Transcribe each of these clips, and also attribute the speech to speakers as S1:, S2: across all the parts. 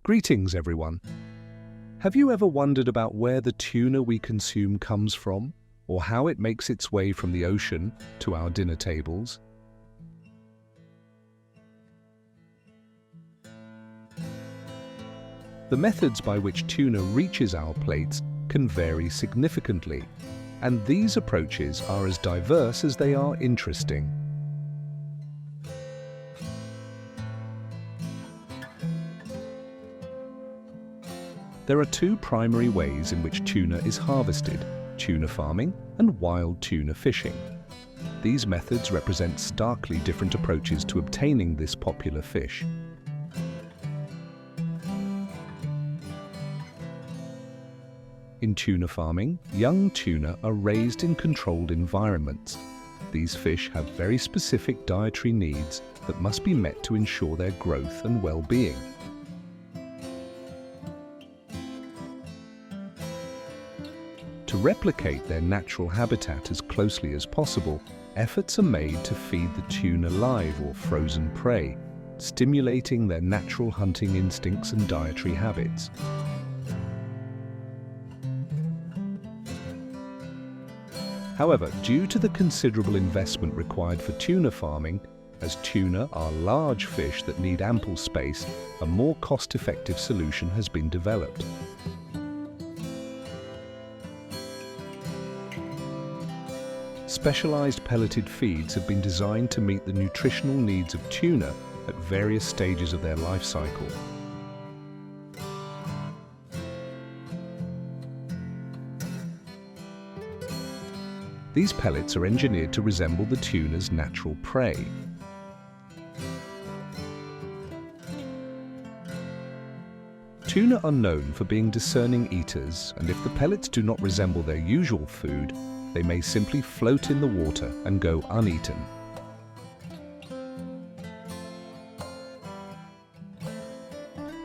S1: Greetings, everyone. Have you ever wondered about where the tuna we consume comes from, or how it makes its way from the ocean to our dinner tables? The methods by which tuna reaches our plates can vary significantly, and these approaches are as diverse as they are interesting. There are two primary ways in which tuna is harvested: tuna farming and wild tuna fishing. These methods represent starkly different approaches to obtaining this popular fish. In tuna farming, young tuna are raised in controlled environments. These fish have very specific dietary needs that must be met to ensure their growth and well-being. To replicate their natural habitat as closely as possible, efforts are made to feed the tuna live or frozen prey, stimulating their natural hunting instincts and dietary habits. However, due to the considerable investment required for tuna farming, as tuna are large fish that need ample space, a more cost-effective solution has been developed. Specialized pelleted feeds have been designed to meet the nutritional needs of tuna at various stages of their life cycle. These pellets are engineered to resemble the tuna's natural prey. Tuna are known for being discerning eaters, and if the pellets do not resemble their usual food, they may simply float in the water and go uneaten.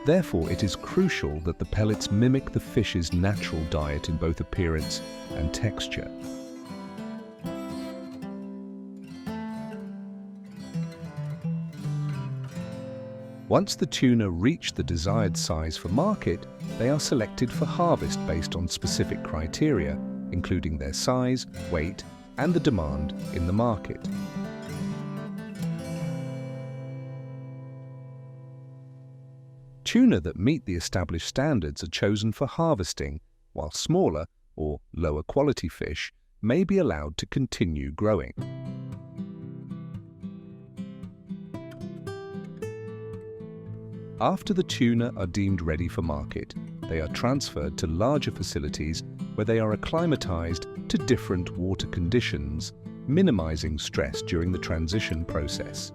S1: Therefore, it is crucial that the pellets mimic the fish's natural diet in both appearance and texture. Once the tuna reach the desired size for market, they are selected for harvest based on specific criteria, including their size, weight, and the demand in the market. Tuna that meet the established standards are chosen for harvesting, while smaller or lower quality fish may be allowed to continue growing. After the tuna are deemed ready for market, they are transferred to larger facilities where they are acclimatized to different water conditions, minimizing stress during the transition process.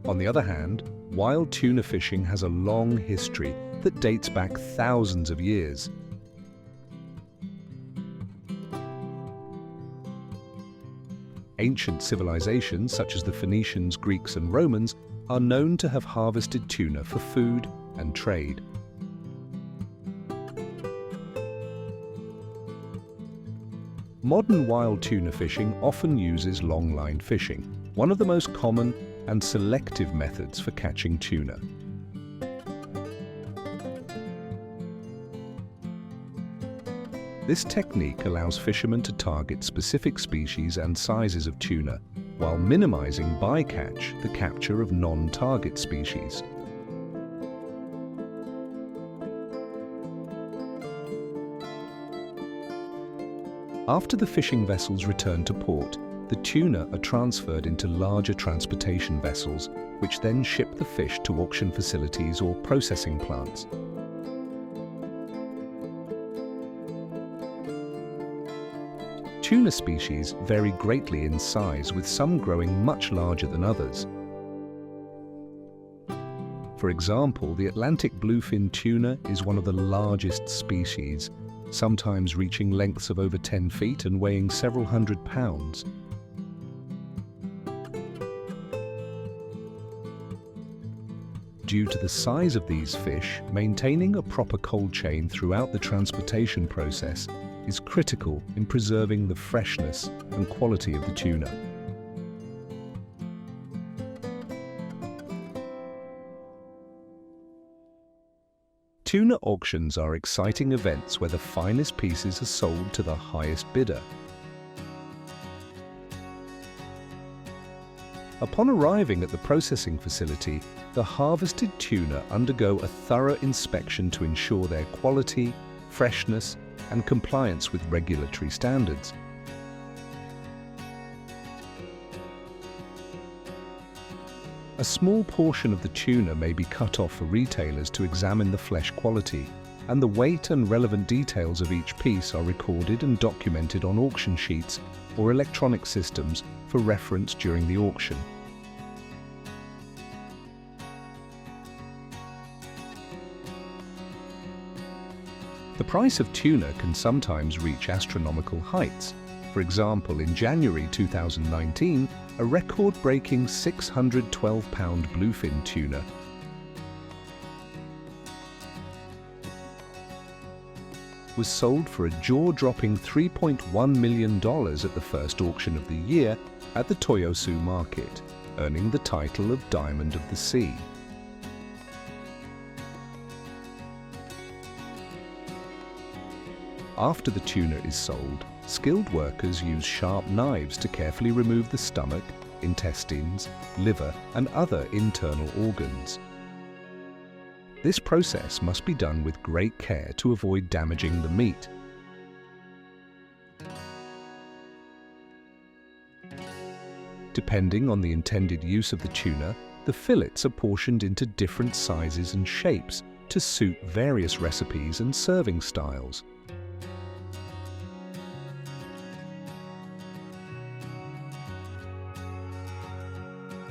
S1: On the other hand, wild tuna fishing has a long history that dates back thousands of years. Ancient civilizations such as the Phoenicians, Greeks, and Romans are known to have harvested tuna for food and trade. Modern wild tuna fishing often uses long-line fishing, one of the most common and selective methods for catching tuna. This technique allows fishermen to target specific species and sizes of tuna, while minimizing bycatch, the capture of non-target species. After the fishing vessels return to port, the tuna are transferred into larger transportation vessels, which then ship the fish to auction facilities or processing plants. Tuna species vary greatly in size, with some growing much larger than others. For example, the Atlantic bluefin tuna is one of the largest species, sometimes reaching lengths of over 10 feet and weighing several hundred pounds. Due to the size of these fish, maintaining a proper cold chain throughout the transportation process is critical in preserving the freshness and quality of the tuna. Tuna auctions are exciting events where the finest pieces are sold to the highest bidder. Upon arriving at the processing facility, the harvested tuna undergo a thorough inspection to ensure their quality, freshness, and compliance with regulatory standards. A small portion of the tuna may be cut off for retailers to examine the flesh quality, and the weight and relevant details of each piece are recorded and documented on auction sheets or electronic systems for reference during the auction. The price of tuna can sometimes reach astronomical heights. For example, in January 2019, a record-breaking 612-pound bluefin tuna was sold for a jaw-dropping $3.1 million at the first auction of the year at the Toyosu market, earning the title of Diamond of the Sea. After the tuna is sold, skilled workers use sharp knives to carefully remove the stomach, intestines, liver, and other internal organs. This process must be done with great care to avoid damaging the meat. Depending on the intended use of the tuna, the fillets are portioned into different sizes and shapes to suit various recipes and serving styles.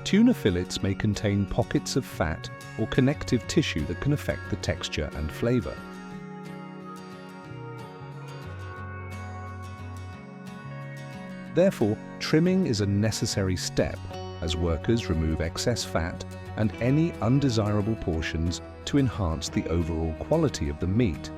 S1: Tuna fillets may contain pockets of fat or connective tissue that can affect the texture and flavor. Therefore, trimming is a necessary step as workers remove excess fat and any undesirable portions to enhance the overall quality of the meat.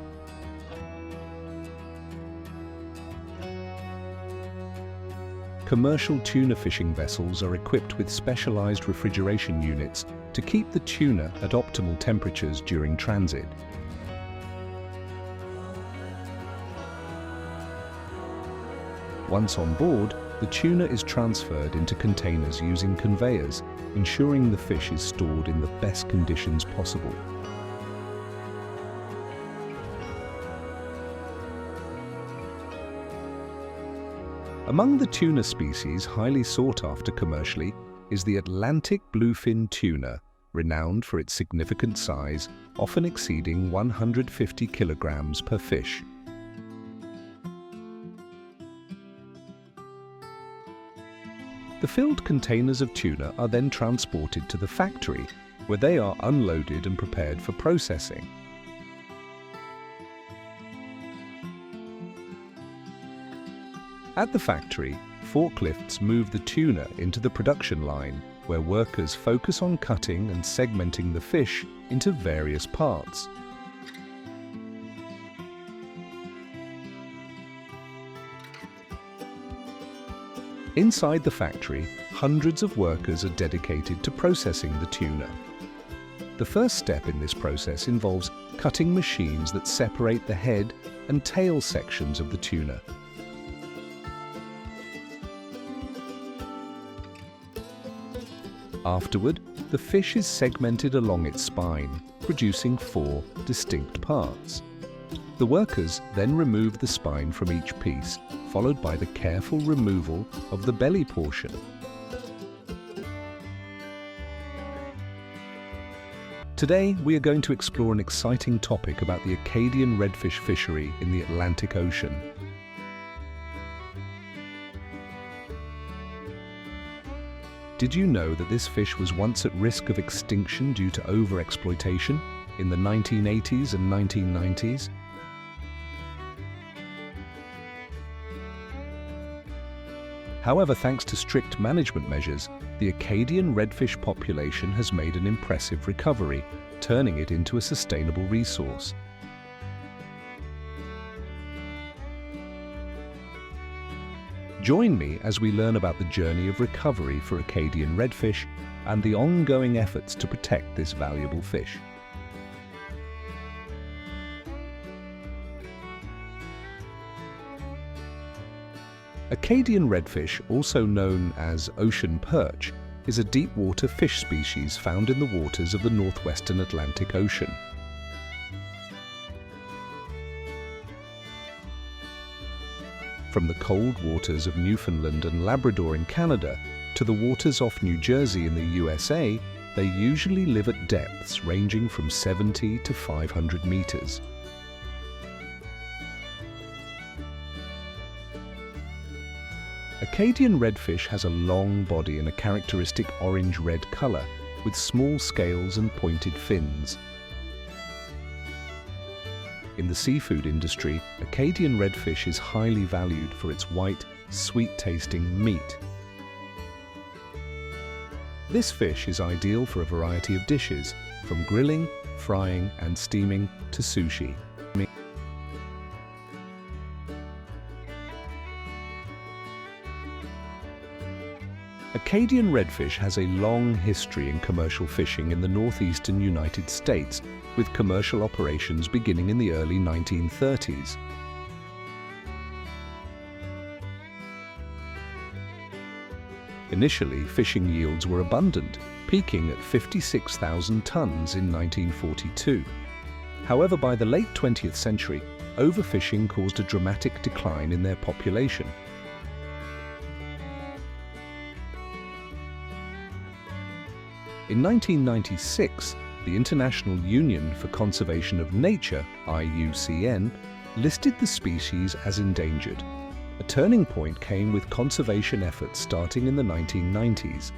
S1: Commercial tuna fishing vessels are equipped with specialized refrigeration units to keep the tuna at optimal temperatures during transit. Once on board, the tuna is transferred into containers using conveyors, ensuring the fish is stored in the best conditions possible. Among the tuna species highly sought after commercially is the Atlantic bluefin tuna, renowned for its significant size, often exceeding 150 kilograms per fish. The filled containers of tuna are then transported to the factory, where they are unloaded and prepared for processing. At the factory, forklifts move the tuna into the production line, where workers focus on cutting and segmenting the fish into various parts. Inside the factory, hundreds of workers are dedicated to processing the tuna. The first step in this process involves cutting machines that separate the head and tail sections of the tuna. Afterward, the fish is segmented along its spine, producing 4 distinct parts. The workers then remove the spine from each piece, followed by the careful removal of the belly portion. Today, we are going to explore an exciting topic about the Acadian redfish fishery in the Atlantic Ocean. Did you know that this fish was once at risk of extinction due to overexploitation in the 1980s and 1990s? However, thanks to strict management measures, the Acadian redfish population has made an impressive recovery, turning it into a sustainable resource. Join me as we learn about the journey of recovery for Acadian redfish and the ongoing efforts to protect this valuable fish. Acadian redfish, also known as ocean perch, is a deep-water fish species found in the waters of the northwestern Atlantic Ocean. From the cold waters of Newfoundland and Labrador in Canada to the waters off New Jersey in the USA, they usually live at depths ranging from 70 to 500 meters. Acadian redfish has a long body and a characteristic orange-red color, with small scales and pointed fins. In the seafood industry, Acadian redfish is highly valued for its white, sweet-tasting meat. This fish is ideal for a variety of dishes, from grilling, frying, and steaming to sushi. Acadian redfish has a long history in commercial fishing in the northeastern United States, with commercial operations beginning in the early 1930s. Initially, fishing yields were abundant, peaking at 56,000 tons in 1942. However, by the late 20th century, overfishing caused a dramatic decline in their population. In 1996, the International Union for Conservation of Nature, IUCN, listed the species as endangered. A turning point came with conservation efforts starting in the 1990s.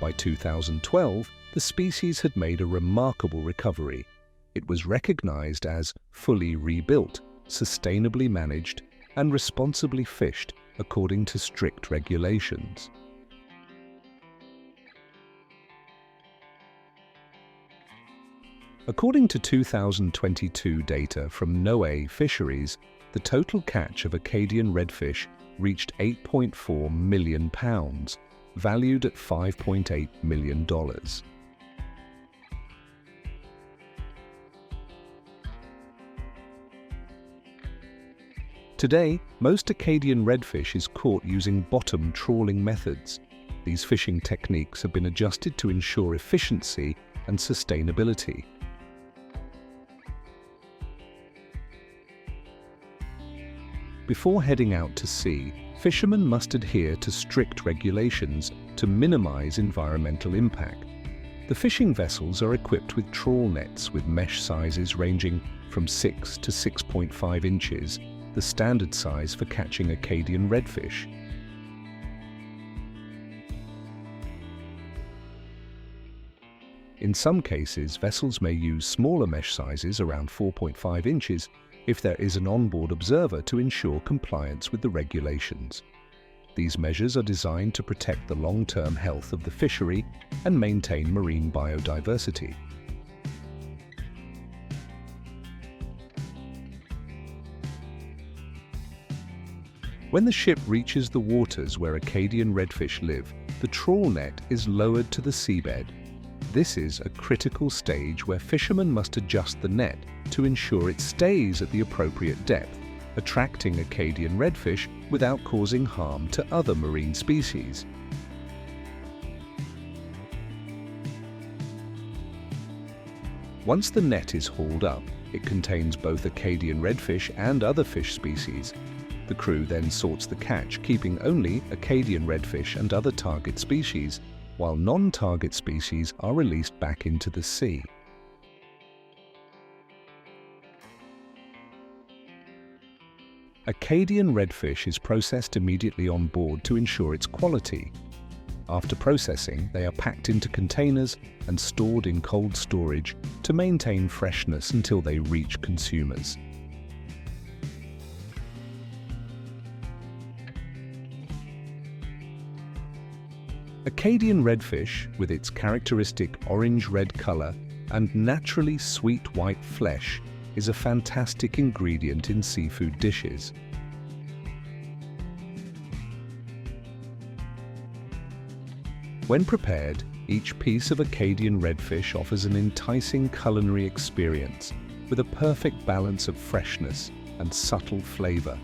S1: By 2012, the species had made a remarkable recovery. It was recognized as fully rebuilt, sustainably managed, and responsibly fished according to strict regulations. According to 2022 data from MnR Fisheries, the total catch of Acadian redfish reached £8.4 million, valued at $5.8 million. Today, most Acadian redfish is caught using bottom trawling methods. These fishing techniques have been adjusted to ensure efficiency and sustainability. Before heading out to sea, fishermen must adhere to strict regulations to minimize environmental impact. The fishing vessels are equipped with trawl nets with mesh sizes ranging from 6 to 6.5 inches, the standard size for catching Acadian redfish. In some cases, vessels may use smaller mesh sizes around 4.5 inches if there is an onboard observer to ensure compliance with the regulations. These measures are designed to protect the long-term health of the fishery and maintain marine biodiversity. When the ship reaches the waters where Acadian redfish live, the trawl net is lowered to the seabed. This is a critical stage where fishermen must adjust the net to ensure it stays at the appropriate depth, attracting Acadian redfish without causing harm to other marine species. Once the net is hauled up, it contains both Acadian redfish and other fish species. The crew then sorts the catch, keeping only Acadian redfish and other target species, while non-target species are released back into the sea. Acadian redfish is processed immediately on board to ensure its quality. After processing, they are packed into containers and stored in cold storage to maintain freshness until they reach consumers. Acadian redfish, with its characteristic orange-red color and naturally sweet white flesh, is a fantastic ingredient in seafood dishes. When prepared, each piece of Acadian redfish offers an enticing culinary experience, with a perfect balance of freshness and subtle flavor.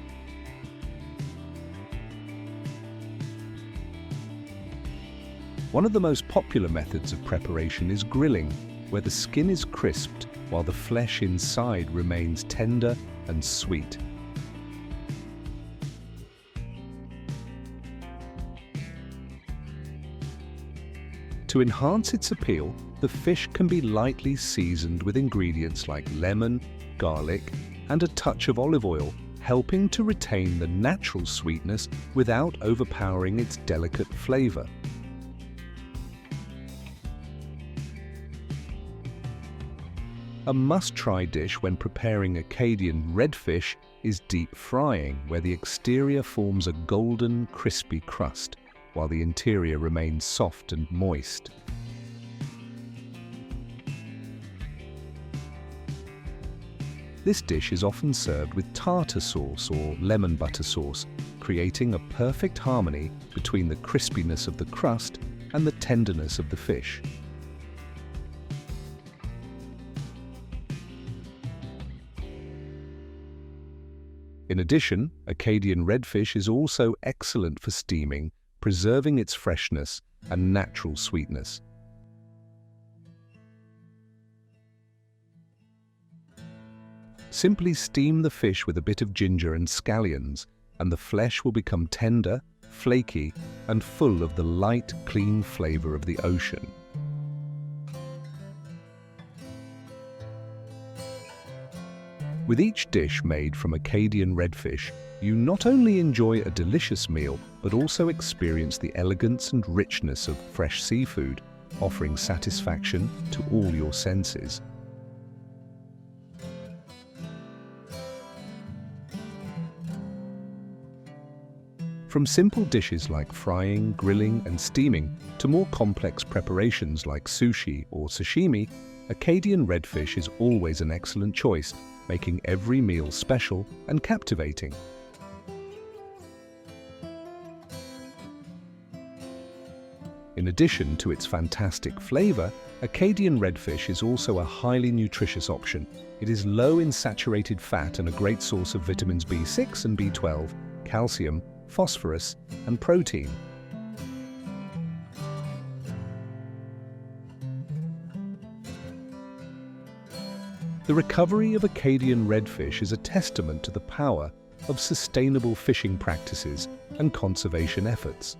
S1: One of the most popular methods of preparation is grilling, where the skin is crisped while the flesh inside remains tender and sweet. To enhance its appeal, the fish can be lightly seasoned with ingredients like lemon, garlic, and a touch of olive oil, helping to retain the natural sweetness without overpowering its delicate flavor. A must-try dish when preparing Acadian redfish is deep frying, where the exterior forms a golden, crispy crust, while the interior remains soft and moist. This dish is often served with tartar sauce or lemon butter sauce, creating a perfect harmony between the crispiness of the crust and the tenderness of the fish. In addition, Acadian redfish is also excellent for steaming, preserving its freshness and natural sweetness. Simply steam the fish with a bit of ginger and scallions, and the flesh will become tender, flaky, and full of the light, clean flavor of the ocean. With each dish made from Acadian redfish, you not only enjoy a delicious meal, but also experience the elegance and richness of fresh seafood, offering satisfaction to all your senses. From simple dishes like frying, grilling, and steaming to more complex preparations like sushi or sashimi, Acadian redfish is always an excellent choice, making every meal special and captivating. In addition to its fantastic flavor, Acadian redfish is also a highly nutritious option. It is low in saturated fat and a great source of vitamins B6 and B12, calcium, phosphorus, and protein. The recovery of Acadian redfish is a testament to the power of sustainable fishing practices and conservation efforts.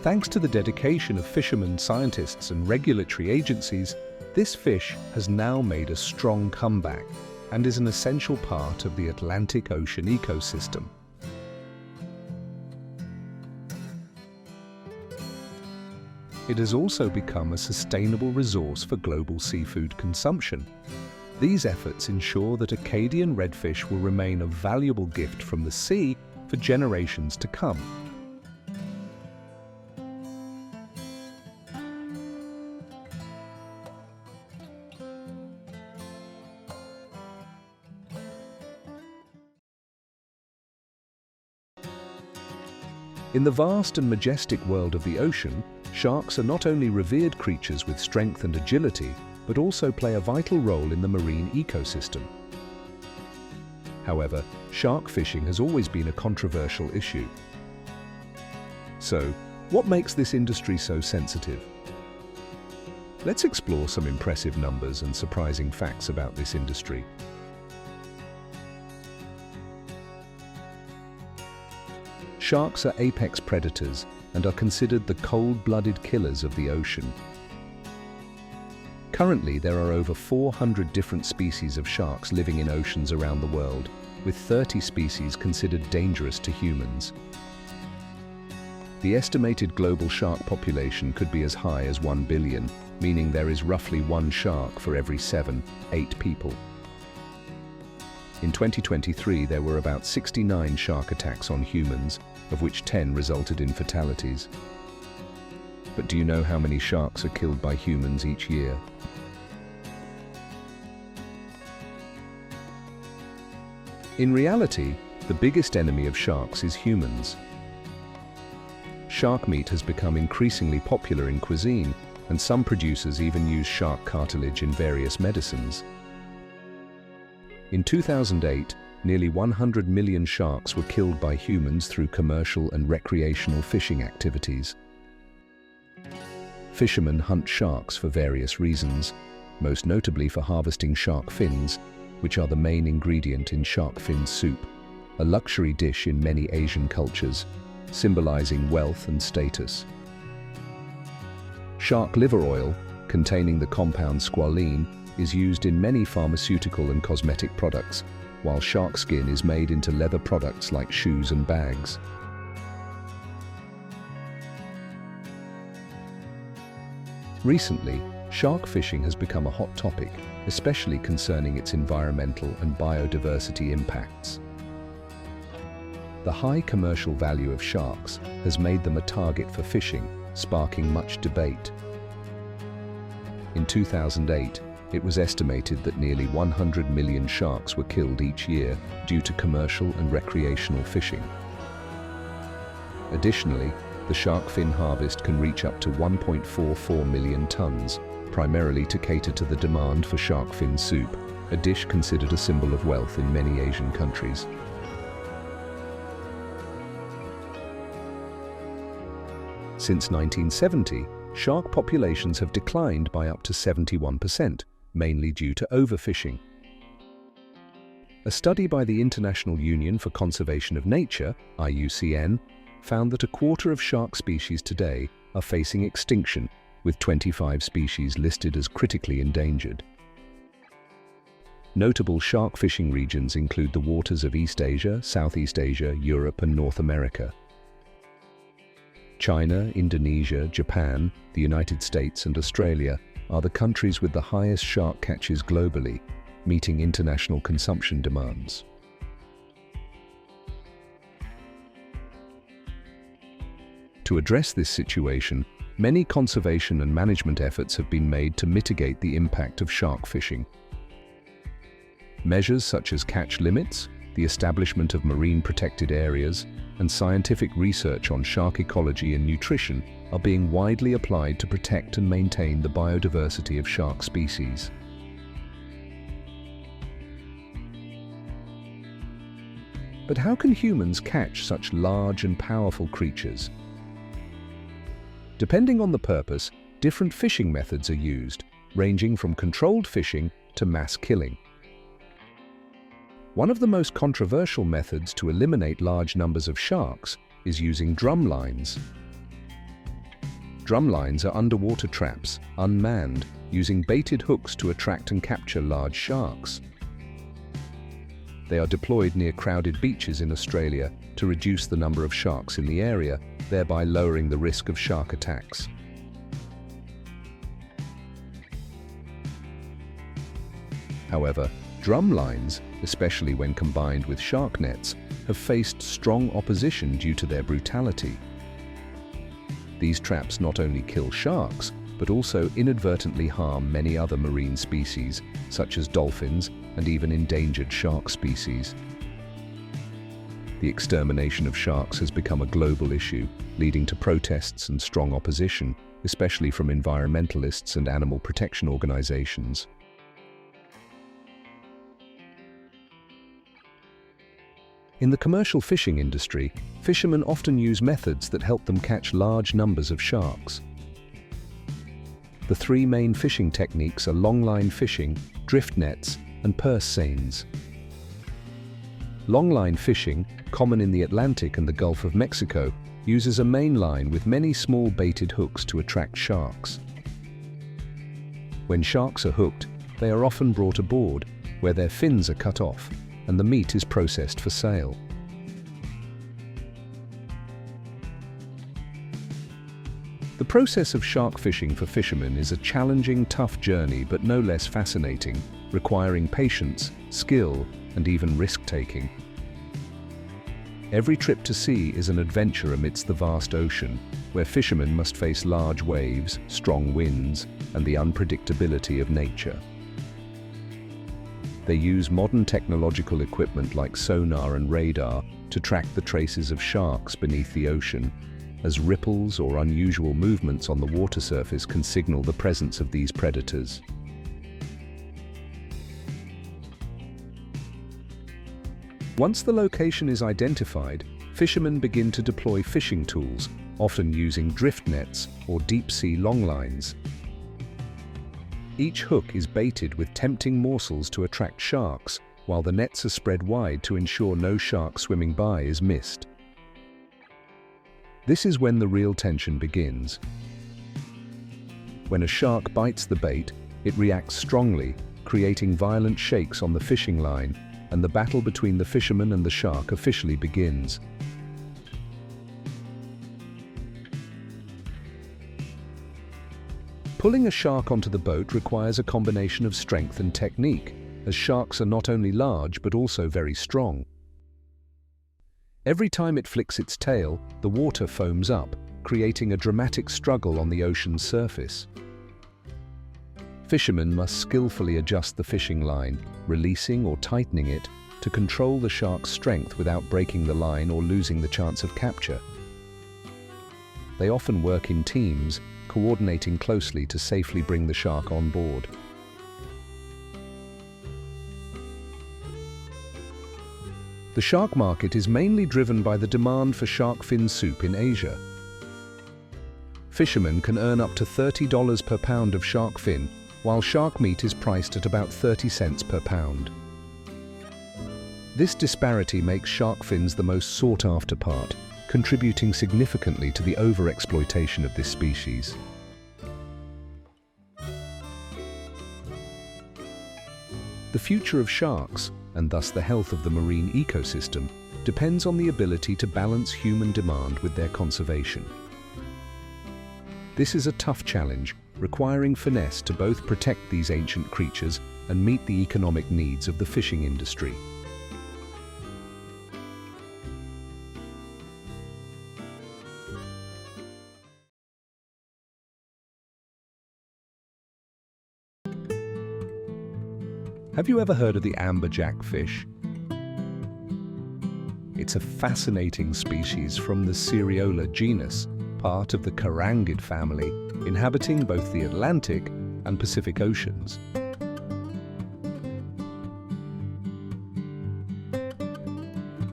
S1: Thanks to the dedication of fishermen, scientists, and regulatory agencies, this fish has now made a strong comeback and is an essential part of the Atlantic Ocean ecosystem. It has also become a sustainable resource for global seafood consumption. These efforts ensure that Acadian redfish will remain a valuable gift from the sea for generations to come. In the vast and majestic world of the ocean, sharks are not only revered creatures with strength and agility, but also play a vital role in the marine ecosystem. However, shark fishing has always been a controversial issue. So, what makes this industry so sensitive? Let's explore some impressive numbers and surprising facts about this industry. Sharks are apex predators and are considered the cold-blooded killers of the ocean. Currently, there are over 400 different species of sharks living in oceans around the world, with 30 species considered dangerous to humans. The estimated global shark population could be as high as 1 billion, meaning there is roughly one shark for every 7-8 people. In 2023, there were about 69 shark attacks on humans, of which 10 resulted in fatalities. But do you know how many sharks are killed by humans each year? In reality, the biggest enemy of sharks is humans. Shark meat has become increasingly popular in cuisine, and some producers even use shark cartilage in various medicines. In 2008, nearly 100 million sharks were killed by humans through commercial and recreational fishing activities. Fishermen hunt sharks for various reasons, most notably for harvesting shark fins, which are the main ingredient in shark fin soup, a luxury dish in many Asian cultures, symbolizing wealth and status. Shark liver oil, containing the compound squalene, is used in many pharmaceutical and cosmetic products, while shark skin is made into leather products like shoes and bags. Recently, shark fishing has become a hot topic, especially concerning its environmental and biodiversity impacts. The high commercial value of sharks has made them a target for fishing, sparking much debate. In 2008, it was estimated that nearly 100 million sharks were killed each year due to commercial and recreational fishing. Additionally, the shark fin harvest can reach up to 1.44 million tons, primarily to cater to the demand for shark fin soup, a dish considered a symbol of wealth in many Asian countries. Since 1970, shark populations have declined by up to 71%, mainly due to overfishing. A study by the International Union for Conservation of Nature, IUCN, found that a quarter of shark species today are facing extinction, with 25 species listed as critically endangered. Notable shark fishing regions include the waters of East Asia, Southeast Asia, Europe, and North America. China, Indonesia, Japan, the United States, and Australia are the countries with the highest shark catches globally, meeting international consumption demands. To address this situation, many conservation and management efforts have been made to mitigate the impact of shark fishing. Measures such as catch limits, the establishment of marine protected areas, and scientific research on shark ecology and nutrition are being widely applied to protect and maintain the biodiversity of shark species. But how can humans catch such large and powerful creatures? Depending on the purpose, different fishing methods are used, ranging from controlled fishing to mass killing. One of the most controversial methods to eliminate large numbers of sharks is using drum lines. Drum lines are underwater traps, unmanned, using baited hooks to attract and capture large sharks. They are deployed near crowded beaches in Australia to reduce the number of sharks in the area, thereby lowering the risk of shark attacks. However, drum lines, especially when combined with shark nets, have faced strong opposition due to their brutality. These traps not only kill sharks, but also inadvertently harm many other marine species, such as dolphins and even endangered shark species. The extermination of sharks has become a global issue, leading to protests and strong opposition, especially from environmentalists and animal protection organizations. In the commercial fishing industry, fishermen often use methods that help them catch large numbers of sharks. The three main fishing techniques are longline fishing, drift nets, and purse seines. Longline fishing, common in the Atlantic and the Gulf of Mexico, uses a main line with many small baited hooks to attract sharks. When sharks are hooked, they are often brought aboard, where their fins are cut off, and the meat is processed for sale. The process of shark fishing for fishermen is a challenging, tough journey, but no less fascinating, requiring patience, skill, and even risk-taking. Every trip to sea is an adventure amidst the vast ocean, where fishermen must face large waves, strong winds, and the unpredictability of nature. They use modern technological equipment like sonar and radar to track the traces of sharks beneath the ocean, as ripples or unusual movements on the water surface can signal the presence of these predators. Once the location is identified, fishermen begin to deploy fishing tools, often using drift nets or deep-sea longlines. Each hook is baited with tempting morsels to attract sharks, while the nets are spread wide to ensure no shark swimming by is missed. This is when the real tension begins. When a shark bites the bait, it reacts strongly, creating violent shakes on the fishing line, and the battle between the fisherman and the shark officially begins. Pulling a shark onto the boat requires a combination of strength and technique, as sharks are not only large but also very strong. Every time it flicks its tail, the water foams up, creating a dramatic struggle on the ocean's surface. Fishermen must skillfully adjust the fishing line, releasing or tightening it, to control the shark's strength without breaking the line or losing the chance of capture. They often work in teams, coordinating closely to safely bring the shark on board. The shark market is mainly driven by the demand for shark fin soup in Asia. Fishermen can earn up to $30 per pound of shark fin, while shark meat is priced at about 30 cents per pound. This disparity makes shark fins the most sought-after part, contributing significantly to the overexploitation of this species. The future of sharks, and thus the health of the marine ecosystem, depends on the ability to balance human demand with their conservation. This is a tough challenge, requiring finesse to both protect these ancient creatures and meet the economic needs of the fishing industry. Have you ever heard of the amberjack fish? It's a fascinating species from the Cereola genus, part of the Carangid family, inhabiting both the Atlantic and Pacific Oceans.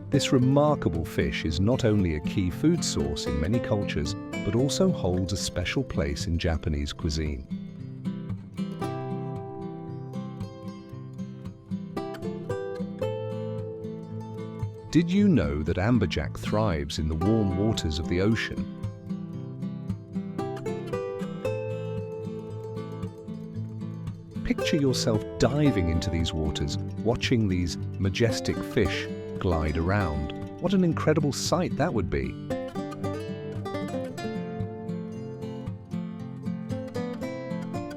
S1: This remarkable fish is not only a key food source in many cultures, but also holds a special place in Japanese cuisine. Did you know that amberjack thrives in the warm waters of the ocean? Picture yourself diving into these waters, watching these majestic fish glide around. What an incredible sight that would be!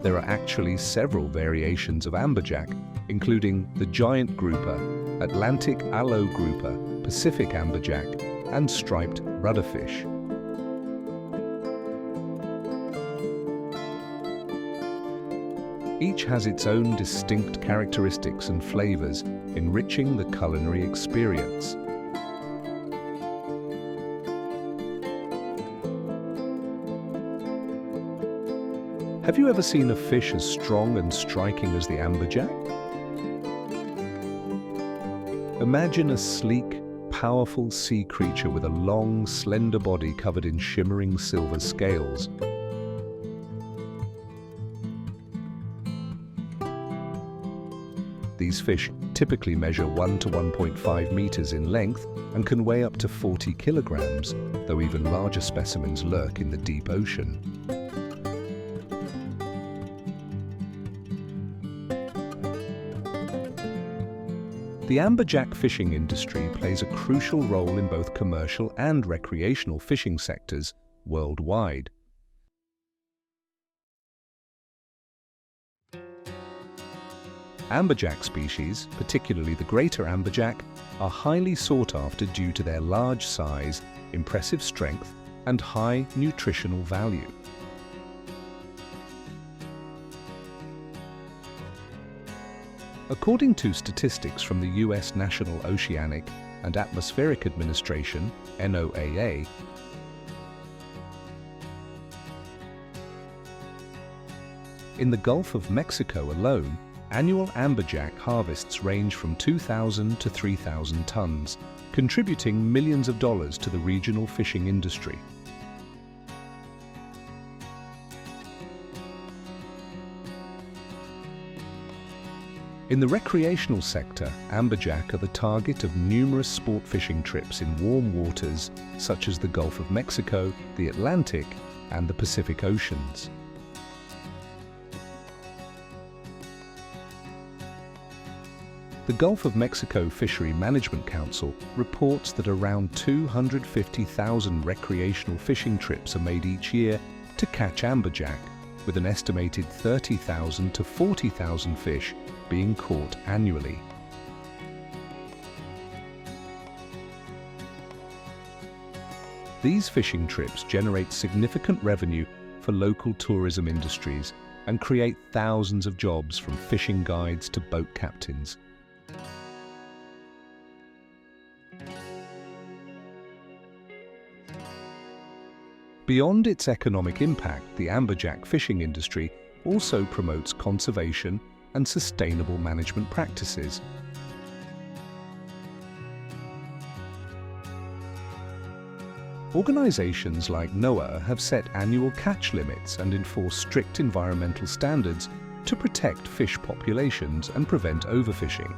S1: There are actually several variations of amberjack, including the giant grouper, Atlantic aloe grouper, Pacific amberjack, and striped rudderfish. Each has its own distinct characteristics and flavors, enriching the culinary experience. Have you ever seen a fish as strong and striking as the amberjack? Imagine a sleek, powerful sea creature with a long, slender body covered in shimmering silver scales. These fish typically measure 1 to 1.5 meters in length and can weigh up to 40 kilograms, though even larger specimens lurk in the deep ocean. The amberjack fishing industry plays a crucial role in both commercial and recreational fishing sectors worldwide. Amberjack species, particularly the greater amberjack, are highly sought after due to their large size, impressive strength, and high nutritional value. According to statistics from the U.S. National Oceanic and Atmospheric Administration, NOAA, In the Gulf of Mexico alone, annual amberjack harvests range from 2,000 to 3,000 tons, contributing millions of dollars to the regional fishing industry. In the recreational sector, amberjack are the target of numerous sport fishing trips in warm waters such as the Gulf of Mexico, the Atlantic, and the Pacific Oceans. The Gulf of Mexico Fishery Management Council reports that around 250,000 recreational fishing trips are made each year to catch amberjack, with an estimated 30,000 to 40,000 fish being caught annually. These fishing trips generate significant revenue for local tourism industries and create thousands of jobs from fishing guides to boat captains. Beyond its economic impact, the amberjack fishing industry also promotes conservation and sustainable management practices. Organizations like NOAA have set annual catch limits and enforce strict environmental standards to protect fish populations and prevent overfishing.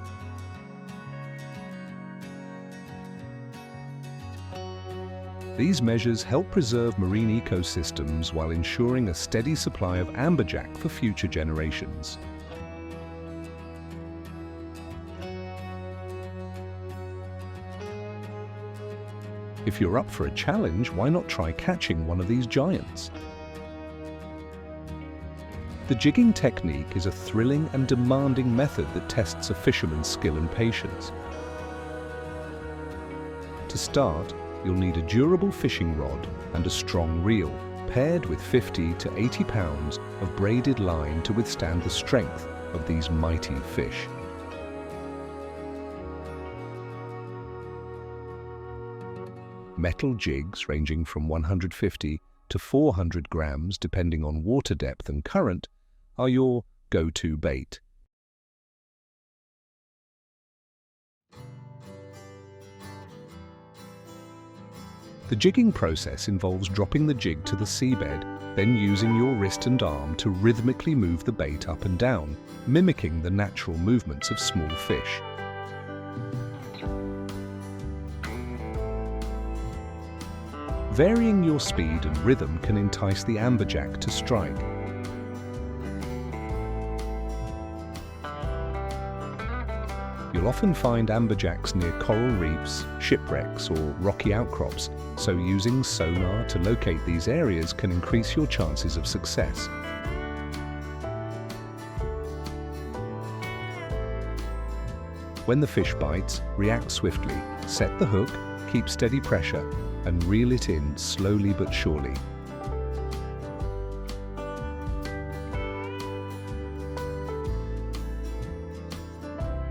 S1: These measures help preserve marine ecosystems while ensuring a steady supply of amberjack for future generations. If you're up for a challenge, why not try catching one of these giants? The jigging technique is a thrilling and demanding method that tests a fisherman's skill and patience. To start, you'll need a durable fishing rod and a strong reel, paired with 50 to 80 pounds of braided line to withstand the strength of these mighty fish. Metal jigs ranging from 150 to 400 grams, depending on water depth and current, are your go-to bait. The jigging process involves dropping the jig to the seabed, then using your wrist and arm to rhythmically move the bait up and down, mimicking the natural movements of small fish. Varying your speed and rhythm can entice the amberjack to strike. You'll often find amberjacks near coral reefs, shipwrecks, or rocky outcrops, so using sonar to locate these areas can increase your chances of success. When the fish bites, react swiftly, set the hook, keep steady pressure, and reel it in slowly but surely.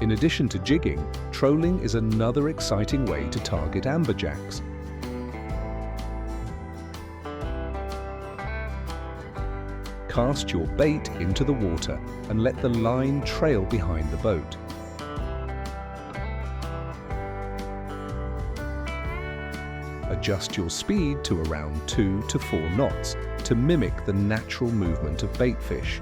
S1: In addition to jigging, trolling is another exciting way to target amberjacks. Cast your bait into the water and let the line trail behind the boat. Adjust your speed to around 2 to 4 knots to mimic the natural movement of bait fish.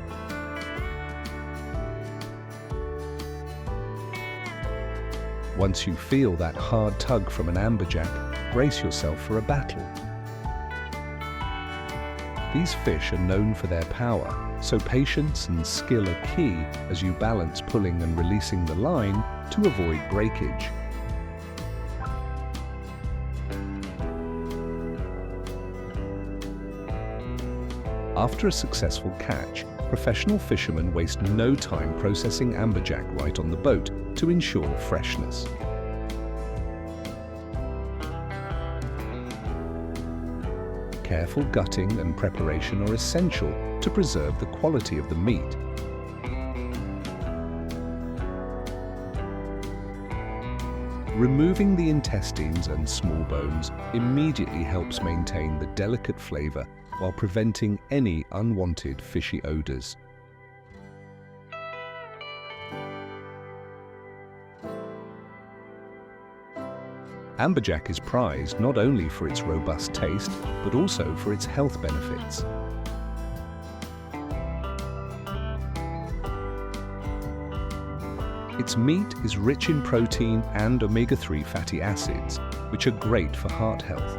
S1: Once you feel that hard tug from an amberjack, brace yourself for a battle. These fish are known for their power, so patience and skill are key as you balance pulling and releasing the line to avoid breakage. After a successful catch, professional fishermen waste no time processing amberjack right on the boat to ensure freshness. Careful gutting and preparation are essential to preserve the quality of the meat. Removing the intestines and small bones immediately helps maintain the delicate flavor while preventing any unwanted fishy odors. Amberjack is prized not only for its robust taste, but also for its health benefits. Its meat is rich in protein and omega-3 fatty acids, which are great for heart health.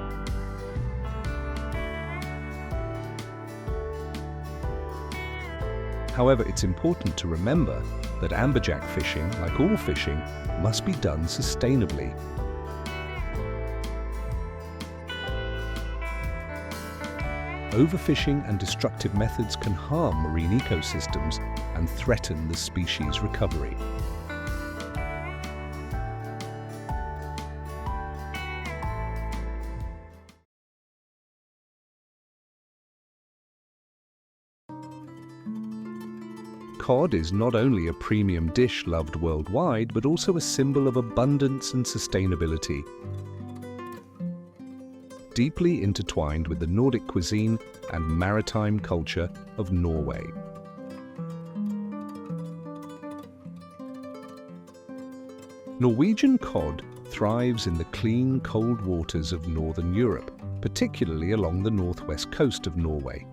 S1: However, it's important to remember that amberjack fishing, like all fishing, must be done sustainably. Overfishing and destructive methods can harm marine ecosystems and threaten the species' recovery. Cod is not only a premium dish loved worldwide, but also a symbol of abundance and sustainability. Deeply intertwined with the Nordic cuisine and maritime culture of Norway. Norwegian cod thrives in the clean, cold waters of northern Europe, particularly along the northwest coast of Norway.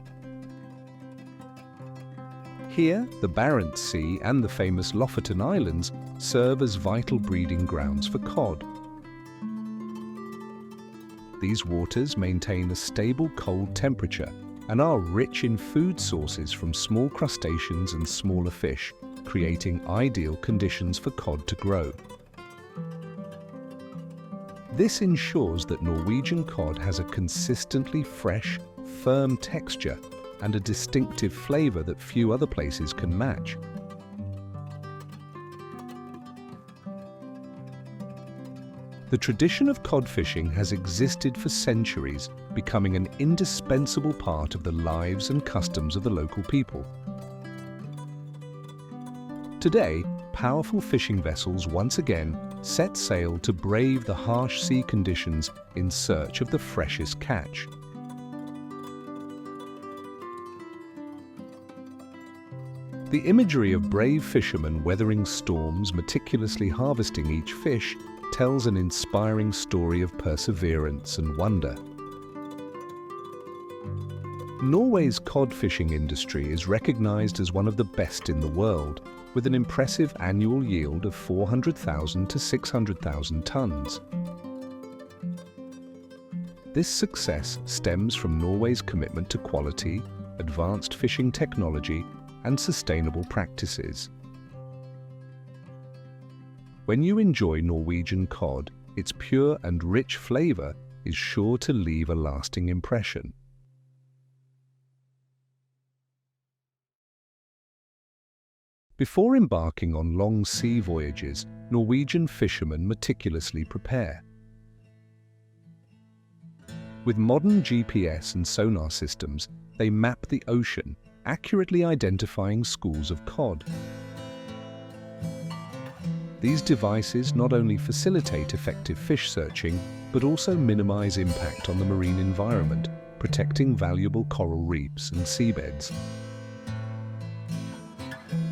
S1: Here, the Barents Sea and the famous Lofoten Islands serve as vital breeding grounds for cod. These waters maintain a stable cold temperature and are rich in food sources from small crustaceans and smaller fish, creating ideal conditions for cod to grow. This ensures that Norwegian cod has a consistently fresh, firm texture and a distinctive flavor that few other places can match. The tradition of cod fishing has existed for centuries, becoming an indispensable part of the lives and customs of the local people. Today, powerful fishing vessels once again set sail to brave the harsh sea conditions in search of the freshest catch. The imagery of brave fishermen weathering storms, meticulously harvesting each fish, tells an inspiring story of perseverance and wonder. Norway's cod fishing industry is recognized as one of the best in the world, with an impressive annual yield of 400,000 to 600,000 tons. This success stems from Norway's commitment to quality, advanced fishing technology, and sustainable practices. When you enjoy Norwegian cod, its pure and rich flavor is sure to leave a lasting impression. Before embarking on long sea voyages, Norwegian fishermen meticulously prepare. With modern GPS and sonar systems, they map the ocean, accurately identifying schools of cod. These devices not only facilitate effective fish searching, but also minimize impact on the marine environment, protecting valuable coral reefs and seabeds.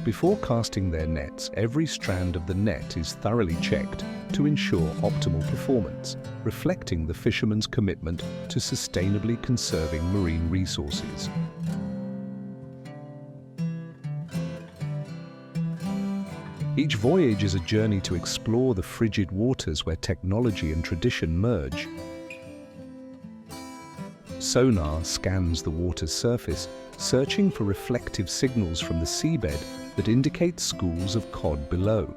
S1: Before casting their nets, every strand of the net is thoroughly checked to ensure optimal performance, reflecting the fisherman's commitment to sustainably conserving marine resources. Each voyage is a journey to explore the frigid waters where technology and tradition merge. Sonar scans the water's surface, searching for reflective signals from the seabed that indicate schools of cod below.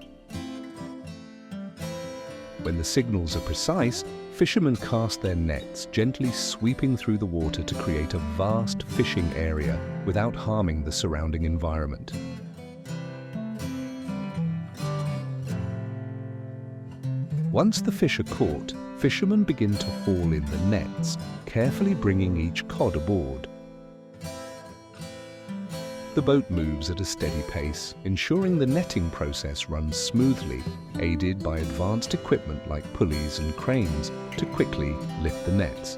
S1: When the signals are precise, fishermen cast their nets, gently sweeping through the water to create a vast fishing area without harming the surrounding environment. Once the fish are caught, fishermen begin to haul in the nets, carefully bringing each cod aboard. The boat moves at a steady pace, ensuring the netting process runs smoothly, aided by advanced equipment like pulleys and cranes to quickly lift the nets.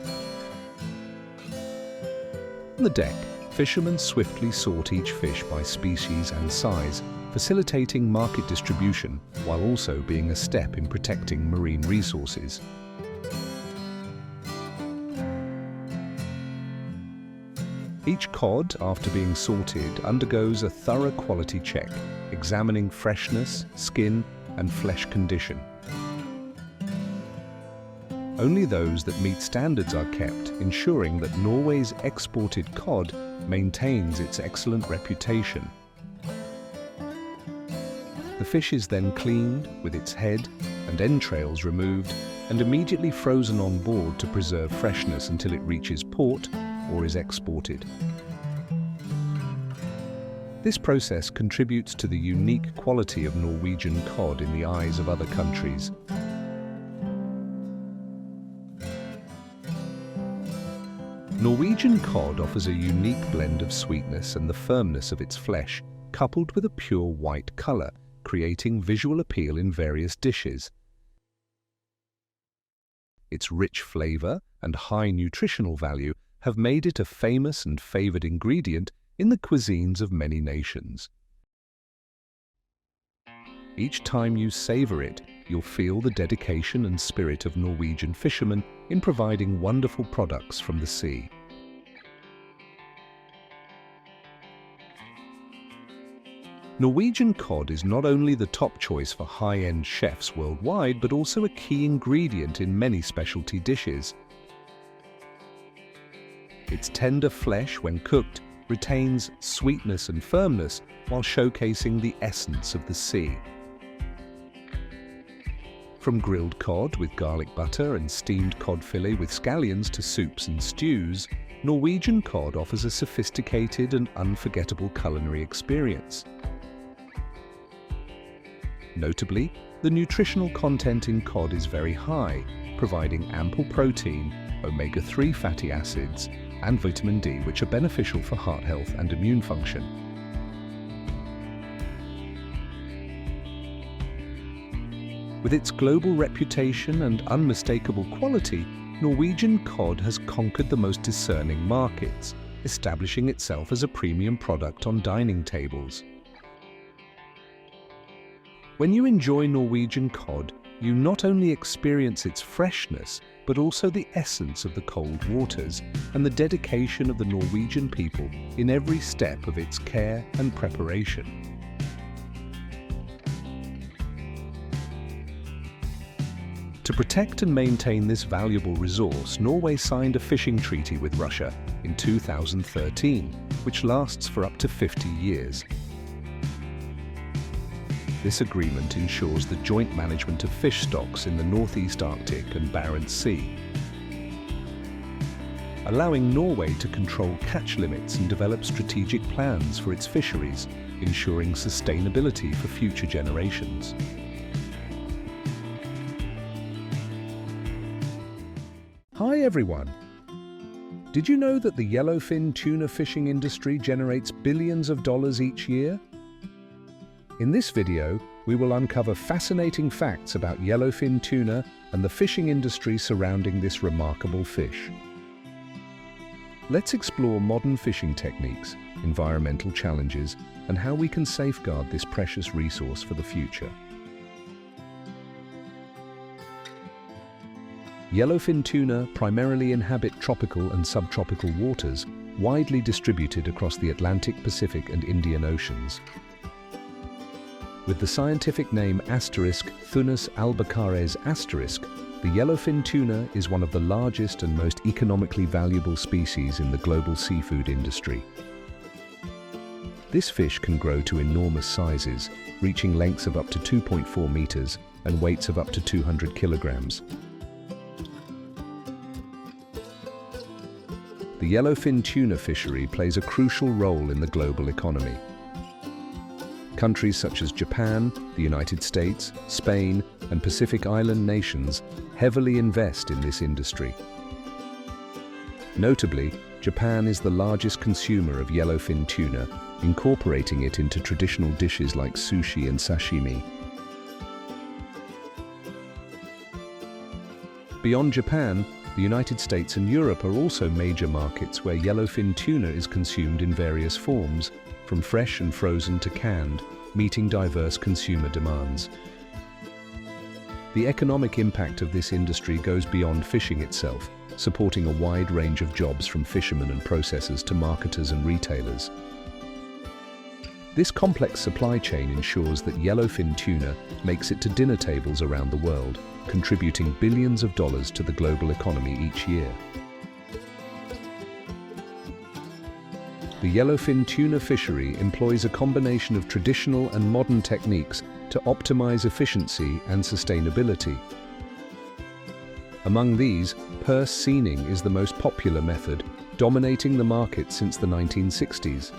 S1: On the deck, fishermen swiftly sort each fish by species and size, facilitating market distribution while also being a step in protecting marine resources. Each cod, after being salted, undergoes a thorough quality check, examining freshness, skin, and flesh condition. Only those that meet standards are kept, ensuring that Norway's exported cod maintains its excellent reputation. The fish is then cleaned, with its head and entrails removed, and immediately frozen on board to preserve freshness until it reaches port or is exported. This process contributes to the unique quality of Norwegian cod in the eyes of other countries. Norwegian cod offers a unique blend of sweetness and the firmness of its flesh, coupled with a pure white color, creating visual appeal in various dishes. Its rich flavor and high nutritional value have made it a famous and favored ingredient in the cuisines of many nations. Each time you savor it, you'll feel the dedication and spirit of Norwegian fishermen in providing wonderful products from the sea. Norwegian cod is not only the top choice for high-end chefs worldwide, but also a key ingredient in many specialty dishes. Its tender flesh, when cooked, retains sweetness and firmness while showcasing the essence of the sea. From grilled cod with garlic butter and steamed cod fillet with scallions to soups and stews, Norwegian cod offers a sophisticated and unforgettable culinary experience. Notably, the nutritional content in cod is very high, providing ample protein, omega-3 fatty acids, and vitamin D, which are beneficial for heart health and immune function. With its global reputation and unmistakable quality, Norwegian cod has conquered the most discerning markets, establishing itself as a premium product on dining tables. When you enjoy Norwegian cod, you not only experience its freshness, but also the essence of the cold waters and the dedication of the Norwegian people in every step of its care and preparation. To protect and maintain this valuable resource, Norway signed a fishing treaty with Russia in 2013, which lasts for up to 50 years. This agreement ensures the joint management of fish stocks in the Northeast Arctic and Barents Sea, allowing Norway to control catch limits and develop strategic plans for its fisheries, ensuring sustainability for future generations. Hi everyone! Did you know that the yellowfin tuna fishing industry generates billions of dollars each year? In this video, we will uncover fascinating facts about yellowfin tuna and the fishing industry surrounding this remarkable fish. Let's explore modern fishing techniques, environmental challenges, and how we can safeguard this precious resource for the future. Yellowfin tuna primarily inhabit tropical and subtropical waters, widely distributed across the Atlantic, Pacific, and Indian Oceans. With the scientific name Thunus albicares asterisk, the yellowfin tuna is one of the largest and most economically valuable species in the global seafood industry. This fish can grow to enormous sizes, reaching lengths of up to 2.4 meters and weights of up to 200 kilograms. The yellowfin tuna fishery plays a crucial role in the global economy. Countries such as Japan, the United States, Spain, and Pacific Island nations heavily invest in this industry. Notably, Japan is the largest consumer of yellowfin tuna, incorporating it into traditional dishes like sushi and sashimi. Beyond Japan, the United States and Europe are also major markets where yellowfin tuna is consumed in various forms, from fresh and frozen to canned, meeting diverse consumer demands. The economic impact of this industry goes beyond fishing itself, supporting a wide range of jobs from fishermen and processors to marketers and retailers. This complex supply chain ensures that yellowfin tuna makes it to dinner tables around the world, contributing billions of dollars to the global economy each year. The yellowfin tuna fishery employs a combination of traditional and modern techniques to optimize efficiency and sustainability. Among these, purse seining is the most popular method, dominating the market since the 1960s.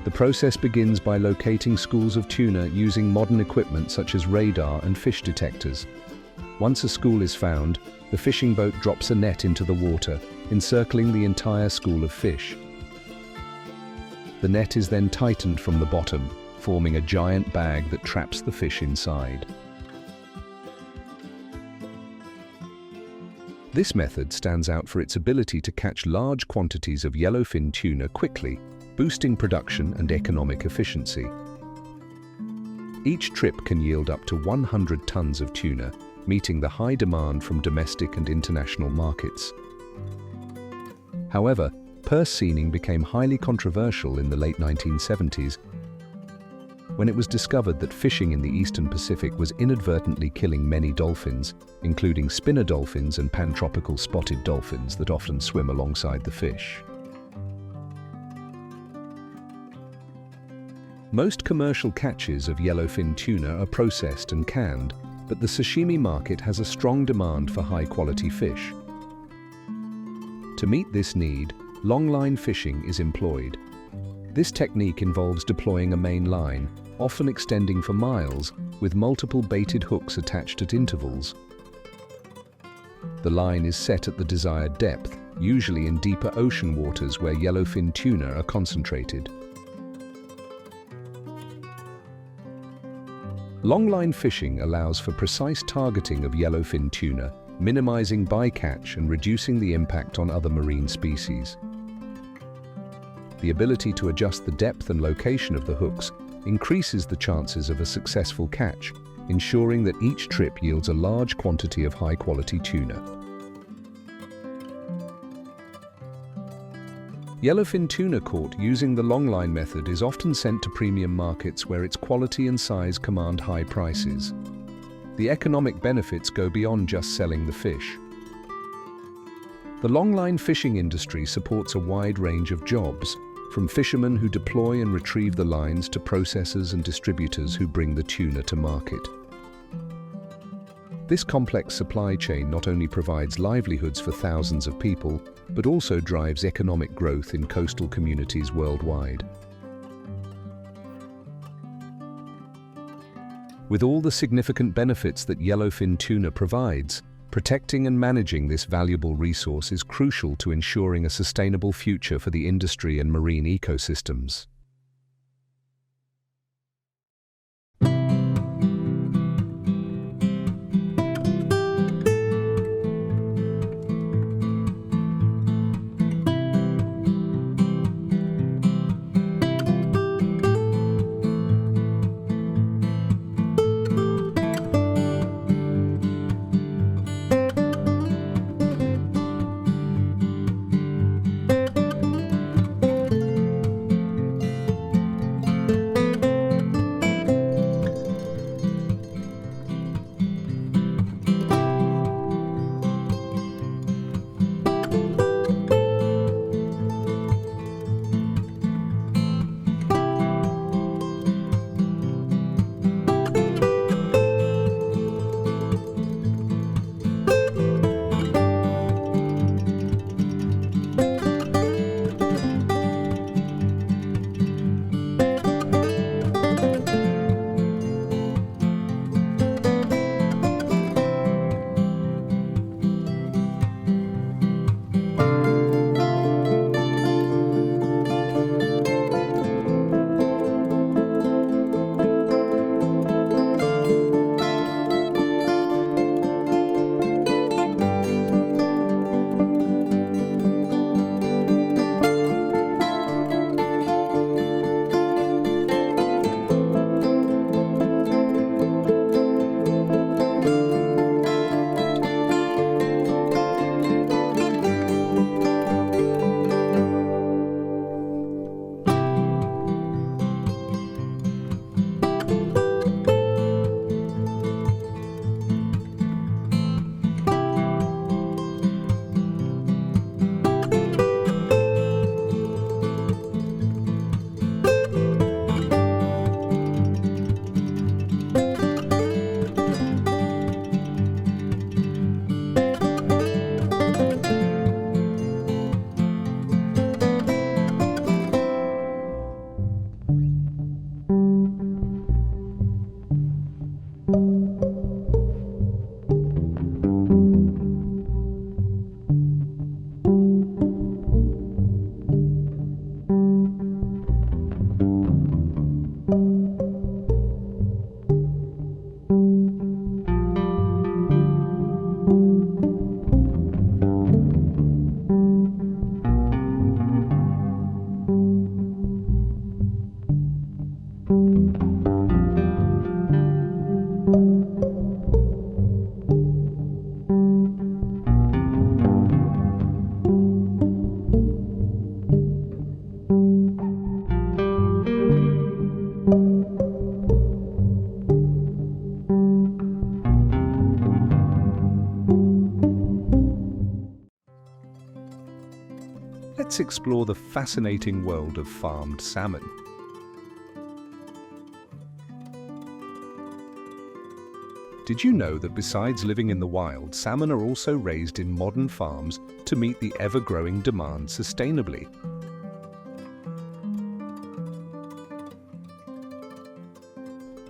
S1: The process begins by locating schools of tuna using modern equipment such as radar and fish detectors. Once a school is found, the fishing boat drops a net into the water, encircling the entire school of fish. The net is then tightened from the bottom, forming a giant bag that traps the fish inside. This method stands out for its ability to catch large quantities of yellowfin tuna quickly, boosting production and economic efficiency. Each trip can yield up to 100 tons of tuna, meeting the high demand from domestic and international markets. However, purse seining became highly controversial in the late 1970s when it was discovered that fishing in the Eastern Pacific was inadvertently killing many dolphins, including spinner dolphins and pantropical spotted dolphins that often swim alongside the fish. Most commercial catches of yellowfin tuna are processed and canned, but the sashimi market has a strong demand for high-quality fish. To meet this need, longline fishing is employed. This technique involves deploying a main line, often extending for miles, with multiple baited hooks attached at intervals. The line is set at the desired depth, usually in deeper ocean waters where yellowfin tuna are concentrated. Longline fishing allows for precise targeting of yellowfin tuna, minimizing bycatch and reducing the impact on other marine species. The ability to adjust the depth and location of the hooks increases the chances of a successful catch, ensuring that each trip yields a large quantity of high-quality tuna. Yellowfin tuna caught using the longline method is often sent to premium markets where its quality and size command high prices. The economic benefits go beyond just selling the fish. The longline fishing industry supports a wide range of jobs, from fishermen who deploy and retrieve the lines to processors and distributors who bring the tuna to market. This complex supply chain not only provides livelihoods for thousands of people, but also drives economic growth in coastal communities worldwide. With all the significant benefits that yellowfin tuna provides, protecting and managing this valuable resource is crucial to ensuring a sustainable future for the industry and marine ecosystems. Let's explore the fascinating world of farmed salmon. Did you know that besides living in the wild, salmon are also raised in modern farms to meet the ever-growing demand sustainably?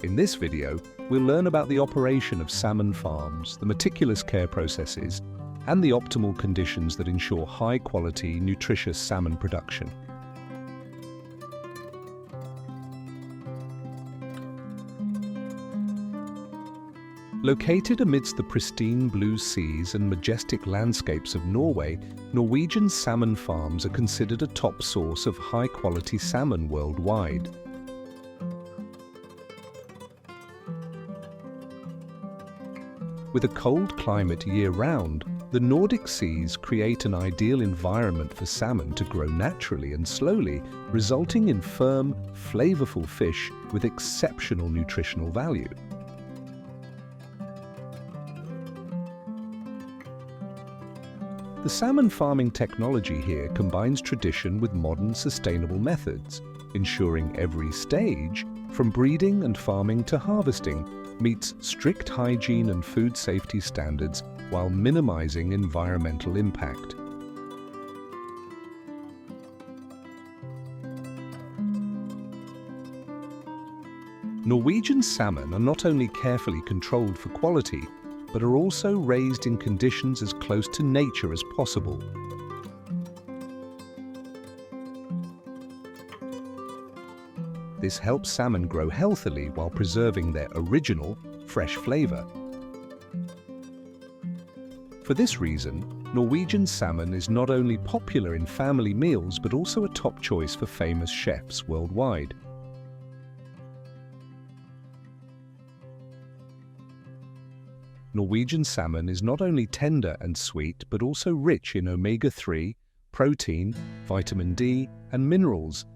S1: In this video, we'll learn about the operation of salmon farms, the meticulous care processes, and the optimal conditions that ensure high-quality, nutritious salmon production. Located amidst the pristine blue seas and majestic landscapes of Norway, Norwegian salmon farms are considered a top source of high-quality salmon worldwide. With a cold climate year-round, the Nordic seas create an ideal environment for salmon to grow naturally and slowly, resulting in firm, flavorful fish with exceptional nutritional value. The salmon farming technology here combines tradition with modern sustainable methods, ensuring every stage, from breeding and farming to harvesting, meets strict hygiene and food safety standards while minimizing environmental impact. Norwegian salmon are not only carefully controlled for quality, but are also raised in conditions as close to nature as possible. This helps salmon grow healthily while preserving their original, fresh flavor. For this reason, Norwegian salmon is not only popular in family meals but also a top choice for famous chefs worldwide. Norwegian salmon is not only tender and sweet but also rich in omega-3, protein, vitamin D, and minerals,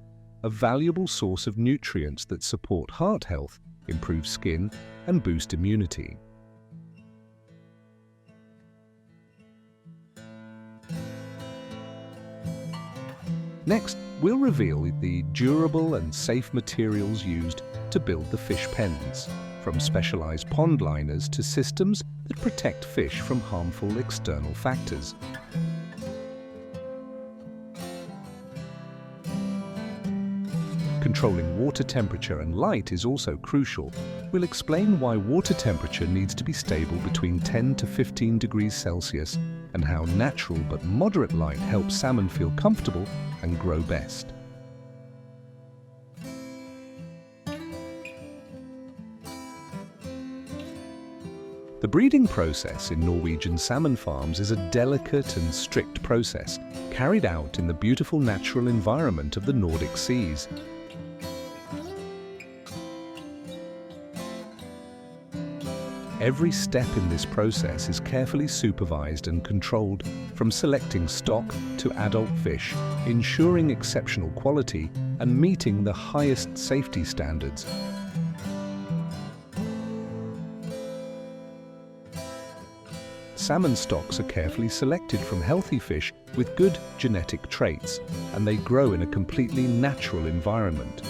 S1: a valuable source of nutrients that support heart health, improve skin, and boost immunity. Next, we'll reveal the durable and safe materials used to build the fish pens, from specialized pond liners to systems that protect fish from harmful external factors. Controlling water temperature and light is also crucial. We'll explain why water temperature needs to be stable between 10 to 15 degrees Celsius and how natural but moderate light helps salmon feel comfortable and grow best. The breeding process in Norwegian salmon farms is a delicate and strict process carried out in the beautiful natural environment of the Nordic seas. Every step in this process is carefully supervised and controlled, from selecting stock to adult fish, ensuring exceptional quality and meeting the highest safety standards. Salmon stocks are carefully selected from healthy fish with good genetic traits, and they grow in a completely natural environment.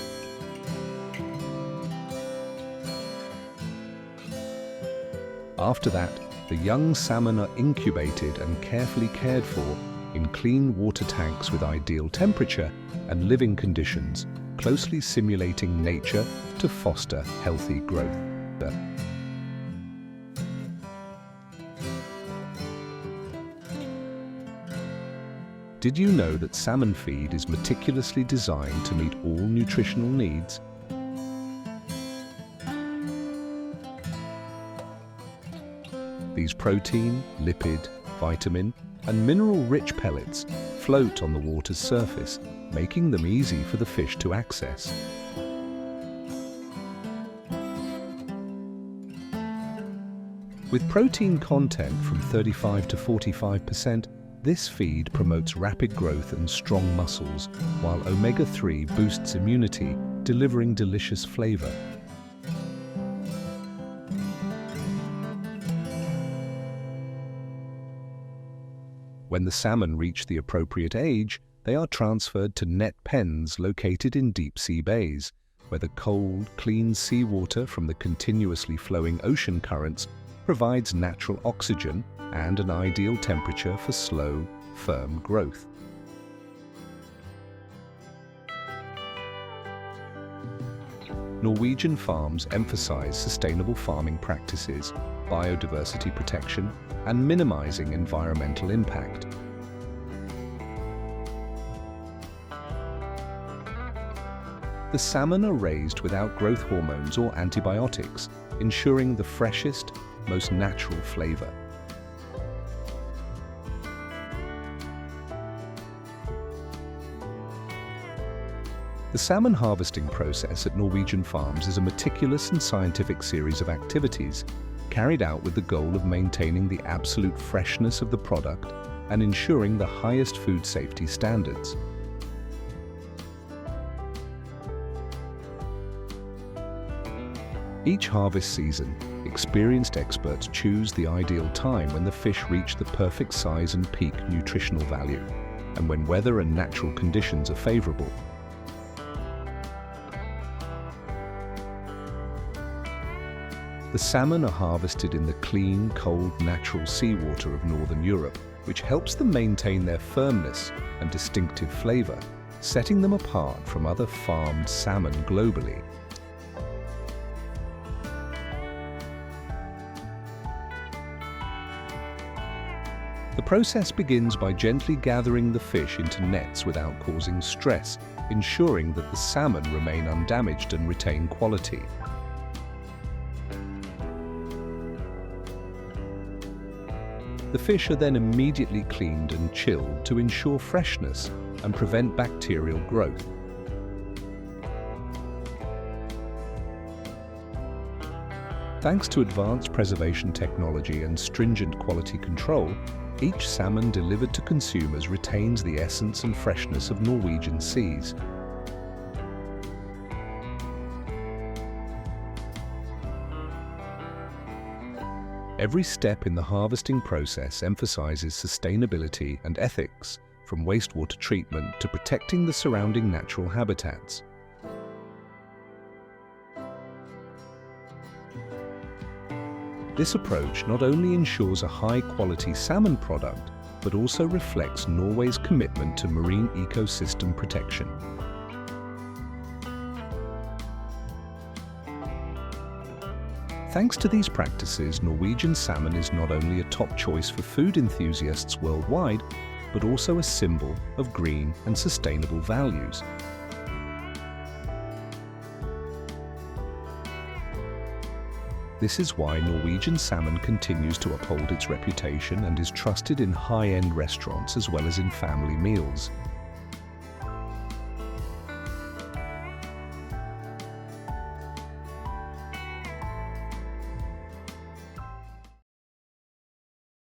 S1: After that, the young salmon are incubated and carefully cared for in clean water tanks with ideal temperature and living conditions, closely simulating nature to foster healthy growth. Did you know that salmon feed is meticulously designed to meet all nutritional needs? These protein, lipid, vitamin, and mineral-rich pellets float on the water's surface, making them easy for the fish to access. With protein content from 35 to 45%, this feed promotes rapid growth and strong muscles, while omega-3 boosts immunity, delivering delicious flavor. When the salmon reach the appropriate age, they are transferred to net pens located in deep-sea bays, where the cold, clean seawater from the continuously flowing ocean currents provides natural oxygen and an ideal temperature for slow, firm growth. Norwegian farms emphasize sustainable farming practices, biodiversity protection, and minimizing environmental impact. The salmon are raised without growth hormones or antibiotics, ensuring the freshest, most natural flavor. The salmon harvesting process at Norwegian farms is a meticulous and scientific series of activities carried out with the goal of maintaining the absolute freshness of the product and ensuring the highest food safety standards. Each harvest season, experienced experts choose the ideal time when the fish reach the perfect size and peak nutritional value, and when weather and natural conditions are favorable. The salmon are harvested in the clean, cold, natural seawater of Northern Europe, which helps them maintain their firmness and distinctive flavor, setting them apart from other farmed salmon globally. The process begins by gently gathering the fish into nets without causing stress, ensuring that the salmon remain undamaged and retain quality. The fish are then immediately cleaned and chilled to ensure freshness and prevent bacterial growth. Thanks to advanced preservation technology and stringent quality control, each salmon delivered to consumers retains the essence and freshness of Norwegian seas. Every step in the harvesting process emphasizes sustainability and ethics, from wastewater treatment to protecting the surrounding natural habitats. This approach not only ensures a high-quality salmon product, but also reflects Norway's commitment to marine ecosystem protection. Thanks to these practices, Norwegian salmon is not only a top choice for food enthusiasts worldwide, but also a symbol of green and sustainable values. This is why Norwegian salmon continues to uphold its reputation and is trusted in high-end restaurants as well as in family meals.